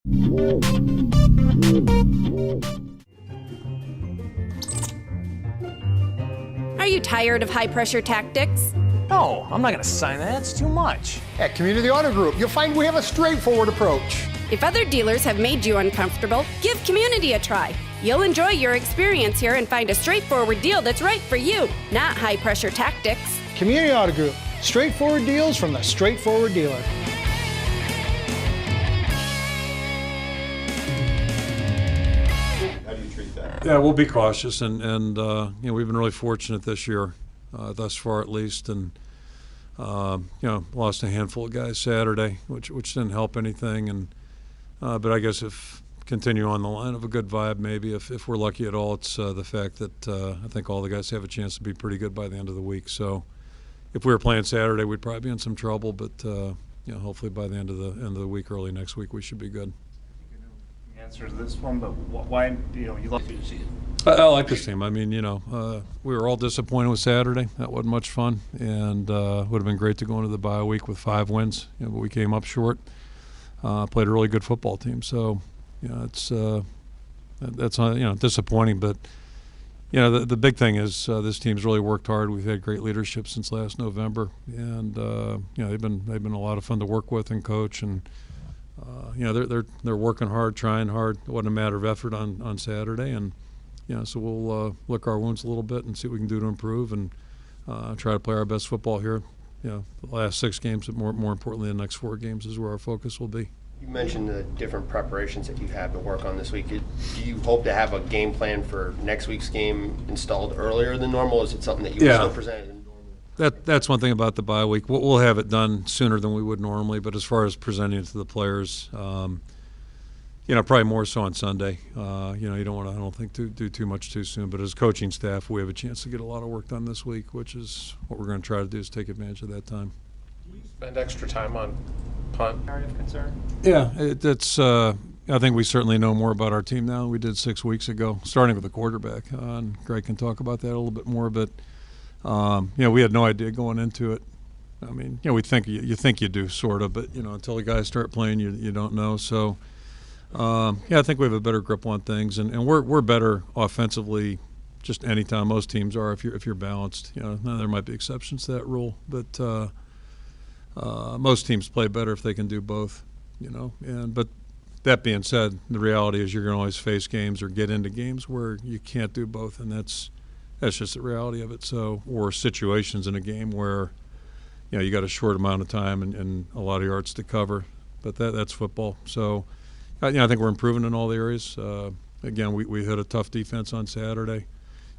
Are you tired of high-pressure tactics? No, I'm not going to sign that. It's too much. At Community Auto Group, you'll find we have a straightforward approach. If other dealers have made you uncomfortable, give Community a try. You'll enjoy your experience here and find a straightforward deal that's right for you, not high-pressure tactics. Community Auto Group, straightforward deals from the straightforward dealer. How do you treat that? Yeah, we'll be cautious, and you know, we've been really fortunate this year, thus far at least, and you know, lost a handful of guys Saturday, which didn't help anything, and but I guess if continue on the line of a good vibe, maybe if we're lucky at all, it's the fact that I think all the guys have a chance to be pretty good by the end of the week. So if we were playing Saturday, we'd probably be in some trouble, but you know, hopefully by the end of the week, early next week, we should be good. The answer to this one, but why, you know, you like to see it? I like this team. I mean, you know, we were all disappointed with Saturday. That wasn't much fun, and would have been great to go into the bye week with 5 wins, you know, but we came up short. Played a really good football team, so you know, it's that's you know, disappointing. But you know, the big thing is this team's really worked hard. We've had great leadership since last November, and you know, they've been a lot of fun to work with and coach, and you know, they're working hard, trying hard. It wasn't a matter of effort on Saturday, and you know, so we'll lick our wounds a little bit and see what we can do to improve, and try to play our best football here. You know, the last 6 games, but more importantly, the next 4 games is where our focus will be. You mentioned the different preparations that you have to work on this week. Do you hope to have a game plan for next week's game installed earlier than normal? Is it something that you will still present in normal? That's one thing about the bye week. We'll have it done sooner than we would normally, but as far as presenting it to the players, you know, probably more so on Sunday. You know, you don't want to, I don't think, do too much too soon. But as coaching staff, we have a chance to get a lot of work done this week, which is what we're going to try to do, is take advantage of that time. Do you spend extra time on punt area of concern? Yeah, it's. I think we certainly know more about our team now than we did 6 weeks ago, starting with the quarterback. And Greg can talk about that a little bit more. But you know, we had no idea going into it. I mean, you know, we think you think you do, sort of, but you know, until the guys start playing, you don't know. So. Yeah, I think we have a better grip on things, and we're better offensively just anytime. Most teams are if you're balanced. You know, now there might be exceptions to that rule, but most teams play better if they can do both. You know, but that being said, the reality is you're going to always face games or get into games where you can't do both, and that's just the reality of it. So, or situations in a game where you know you got a short amount of time and a lot of yards to cover, but that's football. So. You know, I think we're improving in all the areas. Again, we hit a tough defense on Saturday.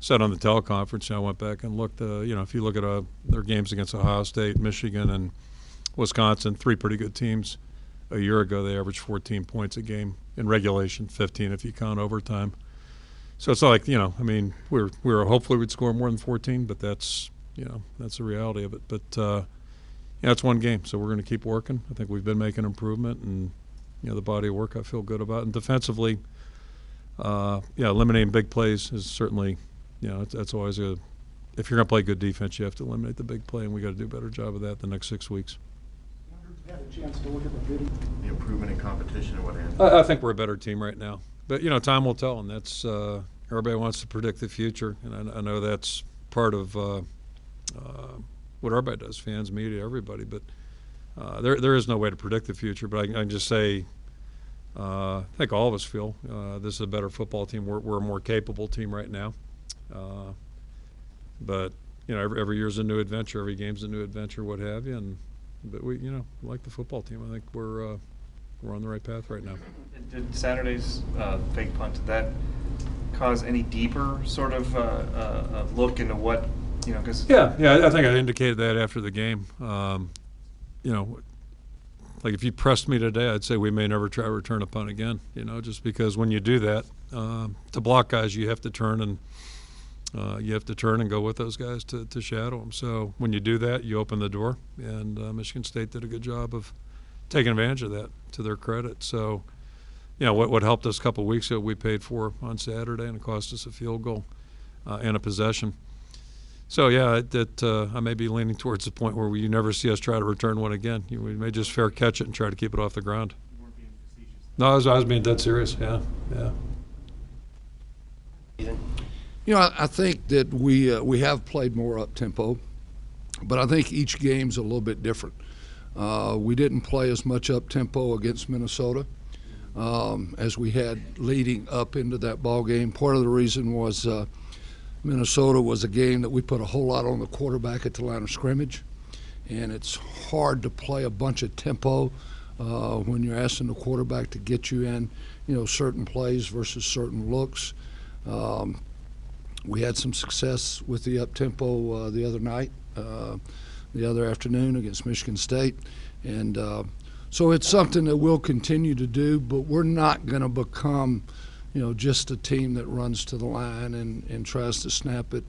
Said on the teleconference, I went back and looked. You know, if you look at their games against Ohio State, Michigan, and Wisconsin, 3 pretty good teams. A year ago, they averaged 14 points a game in regulation, 15 if you count overtime. So it's not like, you know, I mean, we were hopefully we'd score more than 14, but that's, you know, that's the reality of it. But yeah, it's one game, so we're going to keep working. I think we've been making improvement, and you know, the body of work I feel good about. And defensively, yeah, eliminating big plays is certainly, you know, that's always if you're going to play good defense, you have to eliminate the big play, and we got to do a better job of that the next 6 weeks. You had a chance to look at the video. The improvement in competition and what have I think we're a better team right now. But, you know, time will tell, and that's everybody wants to predict the future, and I know that's part of what everybody does, fans, media, everybody. But there is no way to predict the future, but I can just say I think all of us feel this is a better football team. We're a more capable team right now. But, you know, every year's a new adventure. Every game's a new adventure, what have you. But we, you know, like the football team. I think we're on the right path right now. Did Saturday's fake punt, did that cause any deeper sort of look into what, you know, because... Yeah, I think I indicated that after the game. You know, like if you pressed me today, I'd say we may never try to return a punt again, you know, just because when you do that, to block guys, you have to turn and go with those guys to shadow them. So when you do that, you open the door, and Michigan State did a good job of taking advantage of that, to their credit. So, you know, what helped us a couple of weeks ago, we paid for on Saturday, and it cost us a field goal and a possession. So, yeah, I may be leaning towards the point where you never see us try to return one again. We may just fair catch it and try to keep it off the ground. You weren't being facetious No, I was being dead serious. Yeah. You know, I think that we have played more up tempo, but I think each game's a little bit different. We didn't play as much up tempo against Minnesota as we had leading up into that ball game. Part of the reason was Minnesota was a game that we put a whole lot on the quarterback at the line of scrimmage, and it's hard to play a bunch of tempo when you're asking the quarterback to get you in, certain plays versus certain looks. We had some success with the up tempo the other night, the other afternoon against Michigan State, and so it's something that we'll continue to do, but we're not going to become, just a team that runs to the line and tries to snap it.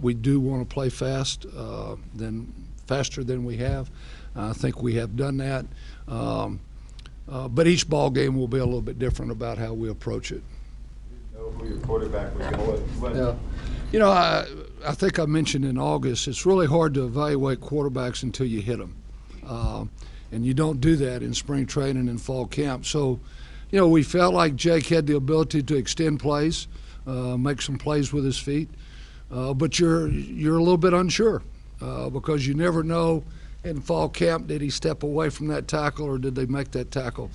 We do want to play faster than we have. I think we have done that. But each ball game will be a little bit different about how we approach it. Who your quarterback was going. Yeah. I think I mentioned in August, it's really hard to evaluate quarterbacks until you hit them. And you don't do that in spring training and fall camp. So, we felt like Jake had the ability to extend plays, make some plays with his feet. But you're a little bit unsure because you never know in fall camp, did he step away from that tackle or did they make that tackle?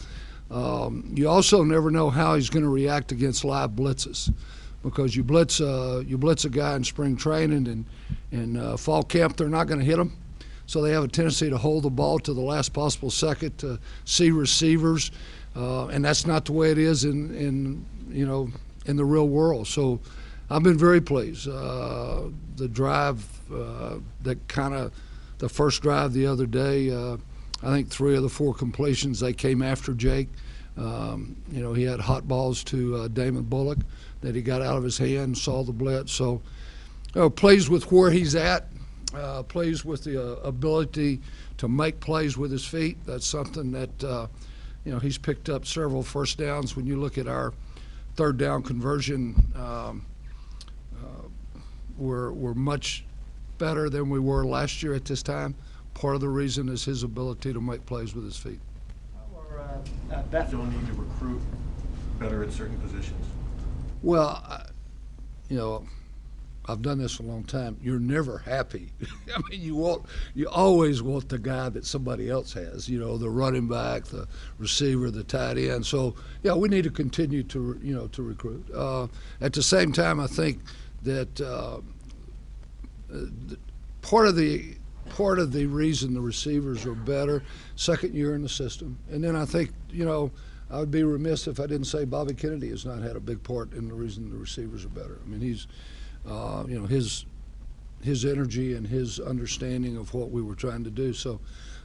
You also never know how he's going to react against live blitzes, because you blitz a guy in spring training and fall camp, they're not going to hit him, so they have a tendency to hold the ball to the last possible second to see receivers, and that's not the way it is in the real world. So I've been very pleased. The drive the first drive the other day, I think 3 of the 4 completions, they came after Jake. He had hot balls to Damon Bullock that he got out of his hand, saw the blitz. So pleased with where he's at, pleased with the ability to make plays with his feet. That's something that, he's picked up several first downs. When you look at our third down conversion, we're much better than we were last year at this time. Part of the reason is his ability to make plays with his feet. That don't need to recruit better at certain positions. Well, I've done this a long time. You're never happy. I mean, you always want the guy that somebody else has. The running back, the receiver, the tight end. So yeah, we need to continue to recruit. At the same time, I think that part of the reason the receivers are better, second year in the system. And then I think, I would be remiss if I didn't say Bobby Kennedy has not had a big part in the reason the receivers are better. I mean, he's, his energy and his understanding of what we were trying to do. So,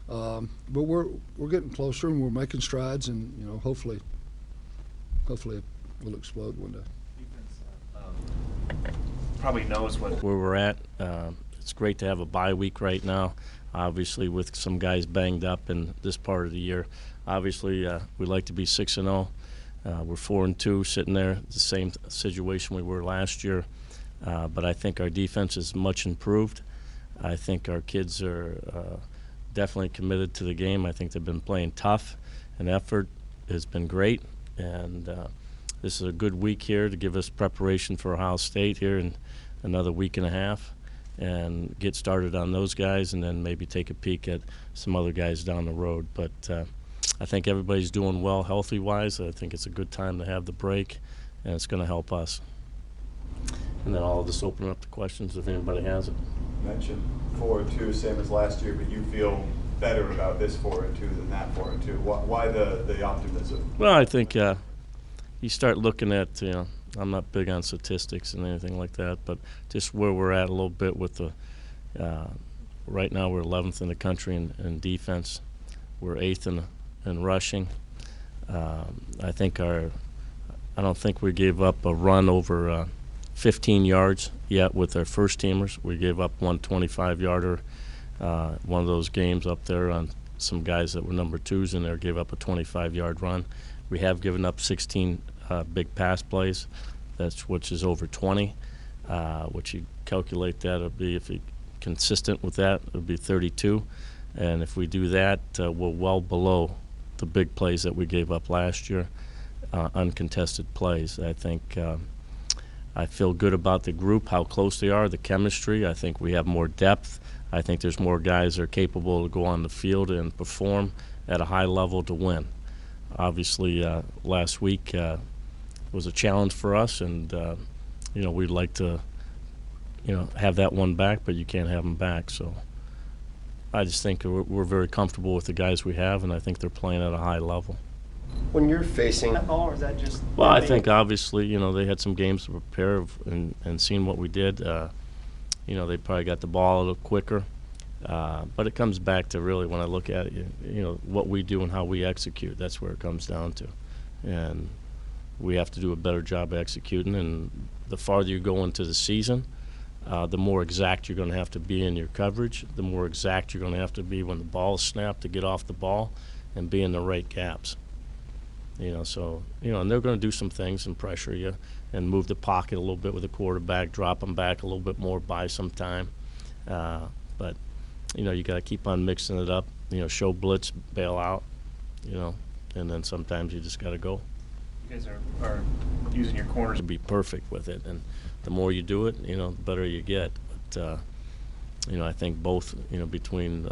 but we're getting closer and we're making strides, and, hopefully it will explode one day. Probably knows where we're at. It's great to have a bye week right now, obviously with some guys banged up in this part of the year. Obviously, we'd like to be 6-0. We're 4-2, sitting there, the same situation we were last year. But I think our defense is much improved. I think our kids are definitely committed to the game. I think they've been playing tough, and effort has been great. And this is a good week here to give us preparation for Ohio State here in another week and a half, and get started on those guys, and then maybe take a peek at some other guys down the road. But I think everybody's doing well healthy-wise. I think it's a good time to have the break, and it's going to help us. And then I'll just open up the questions if anybody has it. You mentioned 4-2, same as last year, but you feel better about this 4-2 than that 4-2. Why the optimism? Well, I think you start looking at, I'm not big on statistics and anything like that, but just where we're at a little bit with the right now we're 11th in the country in defense. We're 8th in rushing. I don't think we gave up a run over 15 yards yet with our first teamers. We gave up one 25-yarder, one of those games up there on some guys that were number 2s in there gave up a 25-yard run. We have given up 16 big pass plays, which is over 20, which you calculate that it'll be, if you're consistent with that, it'll be 32. And if we do that, we're well below the big plays that we gave up last year, uncontested plays. I think I feel good about the group, how close they are, the chemistry. I think we have more depth. I think there's more guys that are capable to go on the field and perform at a high level to win. Obviously, last week was a challenge for us, and we'd like to have that one back, but you can't have them back. So I just think we're very comfortable with the guys we have, and I think they're playing at a high level. When you're facing, Or is that just? Well, I think obviously, they had some games to prepare and seeing what we did. They probably got the ball a little quicker. But it comes back to really, when I look at it, what we do and how we execute. That's where it comes down to. And we have to do a better job of executing. And the farther you go into the season, the more exact you're going to have to be in your coverage, the more exact you're going to have to be when the ball is snapped to get off the ball and be in the right gaps. And they're going to do some things and pressure you and move the pocket a little bit with the quarterback, drop them back a little bit more, buy some time. But you got to keep on mixing it up, show blitz, bail out, and then sometimes you just got to go. You guys are using your corners to be perfect with it, and the more you do it, the better you get. But, I think both, between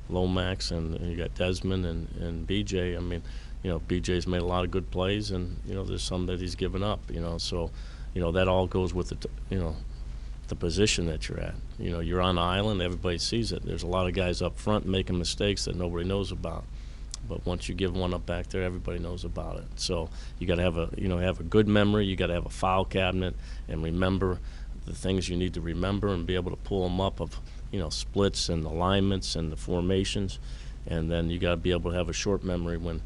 Lomax and you got Desmond and BJ, BJ's made a lot of good plays, and, there's some that he's given up, so, that all goes with the position that you're at. You're on the island, everybody sees it. There's a lot of guys up front making mistakes that nobody knows about. But once you give one up back there, everybody knows about it. So you got to have a good memory. You got to have a file cabinet and remember the things you need to remember and be able to pull them up of, splits and alignments and the formations. And then you got to be able to have a short memory when,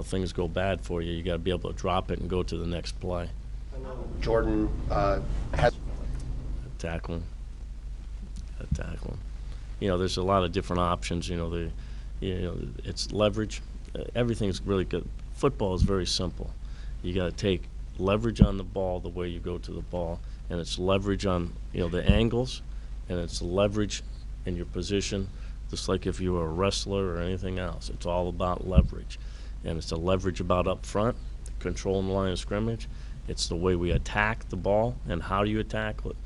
things go bad for you. You got to be able to drop it and go to the next play. Jordan has tackling. There's a lot of different options. It's leverage. Everything's really good. Football is very simple. You got to take leverage on the ball the way you go to the ball, and it's leverage on the angles, and it's leverage in your position, just like if you were a wrestler or anything else. It's all about leverage, and it's a leverage about up front, controlling the line of scrimmage. It's the way we attack the ball and how you attack it.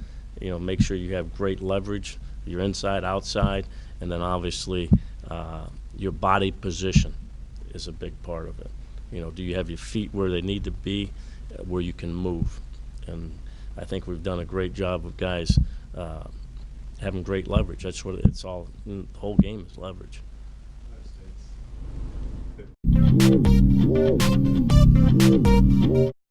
Make sure you have great leverage, your inside, outside, and then obviously your body position is a big part of it. Do you have your feet where they need to be, where you can move? And I think we've done a great job of guys having great leverage. That's what it's all. The whole game is leverage.